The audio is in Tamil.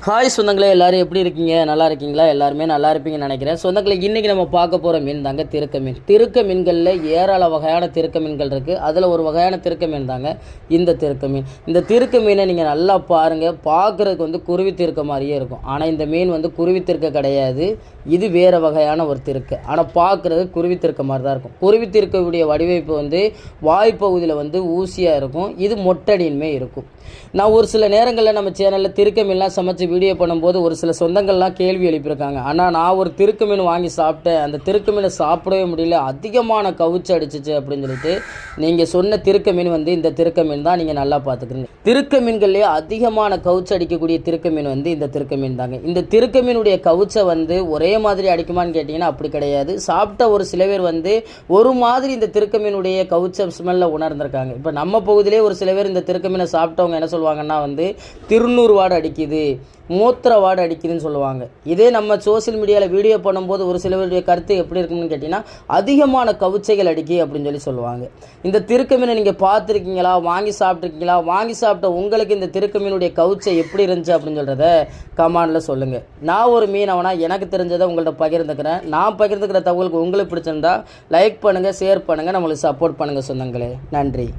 ஹாய் சொந்தங்களே, எல்லோரும் எப்படி இருக்கீங்க? நல்லா இருக்கீங்களா? எல்லாருமே நல்லா இருப்பீங்கன்னு நினைக்கிறேன். சொந்தங்களே, இன்றைக்கி நம்ம பார்க்க போகிற மீன் தாங்க திருக்க மீன். திருக்க மீன்களில் ஏராள வகையான திருக்க மீன்கள் இருக்குது. அதில் ஒரு வகையான திருக்க மீன் தாங்க இந்த திருக்க மீன். இந்த திருக்க மீனை நீங்கள் நல்லா பாருங்கள். பார்க்குறதுக்கு வந்து குருவி திருக்க மாதிரியே இருக்கும். ஆனால் இந்த மீன் வந்து குருவி திருக்க கிடையாது. இது வேறு வகையான ஒரு திருக்க. ஆனால் பார்க்குறது குருவி திருக்க மாதிரி தான் இருக்கும். குருவி திருக்கக்கூடிய வடிவமைப்பு வந்து வாய்ப்பகுதியில் வந்து ஊசியாக இருக்கும். இது மொட்டடியுமே இருக்கும். நான் ஒரு சில நேரங்களில் நம்ம சேனலில் திருக்க மீன்லாம் சமைச்சு வீடியோ பண்ணும்போது ஒரு சில சொந்தங்கள்லாம் கேள்வி எழுப்பியிருக்காங்க. ஆனால் நான் ஒரு திருக்க மீன் வாங்கி சாப்பிட்டேன், அந்த திருக்க மீனை சாப்பிடவே முடியல, அதிகமான கவுச்சு அடிச்சிச்சு அப்படின்னு சொல்லிட்டு நீங்கள் சொன்ன திருக்க மீன் வந்து இந்த திருக்க மீன் தான். நீங்கள் நல்லா பார்த்துக்கிறீங்க. திருக்க மீன்கள்லேயே அதிகமான கவுச்சு அடிக்கக்கூடிய திருக்க மீன் வந்து இந்த திருக்க மீன் தாங்க. இந்த திருக்க மீனுடைய கவுச்சை வந்து ஒரே மாதிரி அடிக்குமான்னு கேட்டிங்கன்னா அப்படி கிடையாது. சாப்பிட்ட ஒரு சில பேர் வந்து ஒரு மாதிரி இந்த திருக்க மீனுடைய கவுச்ச ஸ்மெல்ல உணர்ந்திருக்காங்க. இப்போ நம்ம பகுதியிலே ஒரு சில பேர் இந்த திருக்க மீனை சாப்பிட்டவங்க என்ன சொல்லுவாங்கன்னா வந்து திருநூறு வாடை அடிக்குது, மூத்திர வாடை அடிக்குதுன்னு சொல்லுவாங்க. இதே நம்ம சோசியல் மீடியாவில் வீடியோ பண்ணும்போது ஒரு சிலருடைய கருத்து எப்படி இருக்குன்னு கேட்டிங்கன்னா அதிகமான கவுச்சைகள் அடிக்கி அப்படின்னு சொல்லுவாங்க. இந்த திருக்க மீனை நீங்கள் பார்த்துருக்கீங்களா? வாங்கி சாப்பிட்ருக்கீங்களா? வாங்கி சாப்பிட்ட உங்களுக்கு இந்த திருக்க மீனுடைய கவுச்சை எப்படி இருந்துச்சு அப்படின்னு சொல்கிறத கமெண்டில் சொல்லுங்கள். நான் ஒரு மீனவனா எனக்கு தெரிஞ்சதை உங்கள்கிட்ட பகிர்ந்துக்கிறேன். நான் பகிர்ந்துக்கிற தகவலுக்கு உங்களுக்கு பிடிச்சிருந்தா லைக் பண்ணுங்கள், ஷேர் பண்ணுங்கள், நம்மளுக்கு சப்போர்ட் பண்ணுங்கள் சொந்தங்களே. நன்றி.